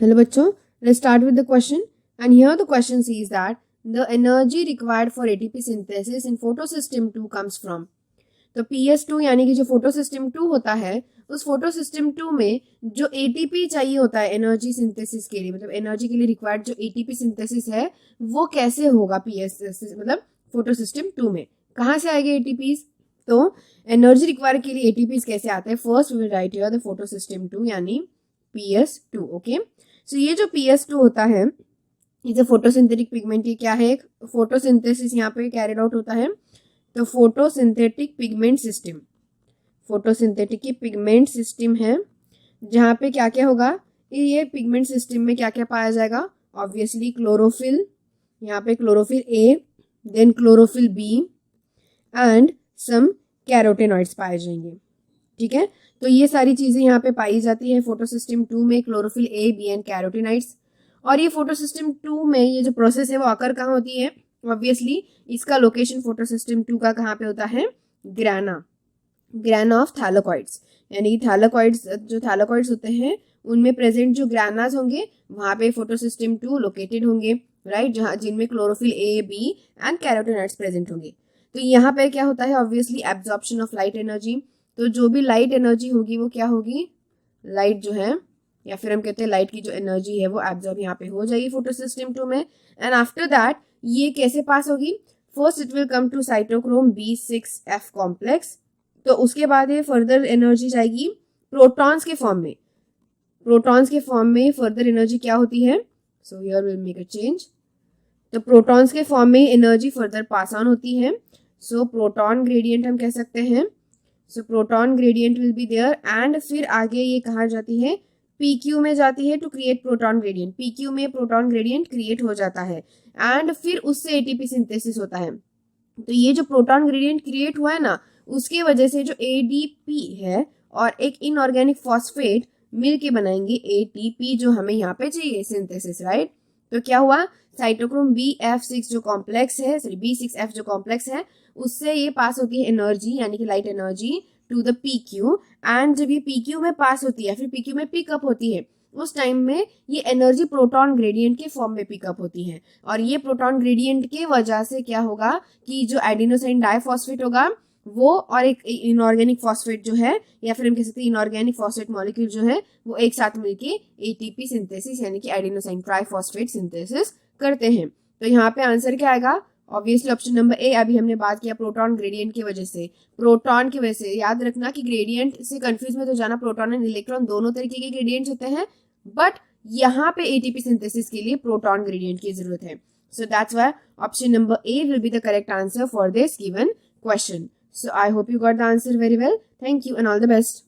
Hello बच्चों, let's start with the question. And here the question says that the energy required for ATP synthesis in photosystem 2 comes from. तो PS2 यानी कि जो photosystem 2 होता है, उस फोटोसिस्टम 2 में जो ATP चाहिए होता है एनर्जी सिंथेसिस के लिए, मतलब एनर्जी के लिए रिक्वायर्ड जो ATP सिंथेसिस है वो कैसे होगा PS मतलब फोटोसिस्टम 2 में कहाँ से आएगा ATPs? तो एनर्जी रिक्वायर के लिए ATPs कैसे आते हैं? First we will write here the photosystem 2 यानी PS2. ओके, सो ये जो PS2 होता है इसे फोटोसिंथेटिक पिगमेंट, ये क्या है? एक फोटोसिंथेसिस यहाँ पे कैरिड आउट होता है. तो फोटोसिंथेटिक पिगमेंट सिस्टम, फोटोसिंथेटिक की पिगमेंट सिस्टम है जहाँ पे क्या क्या होगा? ये पिगमेंट सिस्टम में क्या क्या पाया जाएगा? ऑब्वियसली क्लोरोफिल, यहाँ पे chlorophyll A, then chlorophyll B and some carotenoids पाए जाएंगे. ठीक है, तो ये सारी चीजें यहाँ पे पाई जाती है फोटोसिस्टम 2 में, chlorophyll A, B and carotenoids. और ये फोटोसिस्टम 2 में ये जो प्रोसेस है वो आकर कहाँ होती है? ऑब्वियसली इसका लोकेशन फोटोसिस्टम 2 का कहाँ पे होता है? ग्राना ऑफ थैलाकॉइड्स, यानी थैलाकॉइड्स, जो थैलाकॉइड्स होते हैं उनमें प्रेजेंट जो ग्रानाज होंगे वहां पे फोटोसिस्टम 2 लोकेटेड होंगे, राइट, जहाँ जिनमें chlorophyll A, B and carotenoids present होंगे. तो यहाँ पे क्या होता है? Obviously absorption of light energy. तो जो भी लाइट एनर्जी होगी वो क्या होगी? लाइट जो है, या फिर हम कहते हैं लाइट की जो एनर्जी है वो एब्जॉर्ब यहाँ पे हो जाएगी फोटोसिस्टम 2 में. एंड आफ्टर दैट ये कैसे पास होगी? First it will come to cytochrome B6F complex. तो उसके बाद ये फर्दर एनर्जी जाएगी प्रोटॉन्स के फॉर्म में. प्रोटॉन्स के फॉर्म में फर्दर एनर्जी क्या होती है? So here will make a change. तो प्रोटॉन्स के फॉर्म में एनर्जी फर्दर पास ऑन होती है. सो प्रोटॉन ग्रेडियंट हम कह सकते हैं. So proton gradient will be there and फिर आगे ये कहाँ जाती है? PQ में जाती है to create proton gradient. PQ में प्रोटॉन ग्रेडियंट क्रिएट हो जाता है एंड फिर उससे ATP सिंथेसिस होता है. तो ये जो प्रोटॉन ग्रेडियंट क्रिएट हुआ है ना, उसके वजह से जो ADP है और एक इनऑर्गेनिक फॉस्फेट मिलके बनाएंगे ATP जो हमें यहाँ पे चाहिए सिंथेसिस, राइट. तो क्या हुआ? साइटोक्रोम BF6 जो कॉम्प्लेक्स है, सॉरी B6F जो कॉम्प्लेक्स है, उससे ये पास होती है एनर्जी यानी कि light energy to the PQ. And जब ये PQ में पास होती है, फिर PQ में पिकअप होती है, उस टाइम में ये एनर्जी प्रोटॉन ग्रेडियंट के फॉर्म में पिकअप होती है. और ये प्रोटॉन ग्रेडियंट के वजह से क्या होगा कि जो एडिनोसाइन डाइफॉस्फेट होगा वो और एक इनऑर्गेनिक फॉस्फेट जो है, या फिर हम कह सकते हैं इनऑर्गेनिक फॉस्फेट मॉलिक्यूल जो है, वो एक साथ मिलके ATP सिंथेसिस यानी कि एडिनोसाइन ट्राइफॉस्फेट सिंथेसिस करते हैं. तो यहाँ पे आंसर क्या आएगा? Obviously option number A. अभी हमने बात किया प्रोटॉन ग्रेडियंट की वजह से, प्रोटॉन की वजह से. याद रखना कि ग्रेडियंट से कंफ्यूज में तो जाना, प्रोटॉन एंड इलेक्ट्रॉन दोनों तरीके के ग्रेडियंट्स होते हैं, बट यहाँ पे ATP सिंथेसिस के लिए प्रोटॉन ग्रेडियंट की जरूरत है. So that's why option number A will be the correct answer for this given question. So I hope you got the answer very well. Thank you and all the best.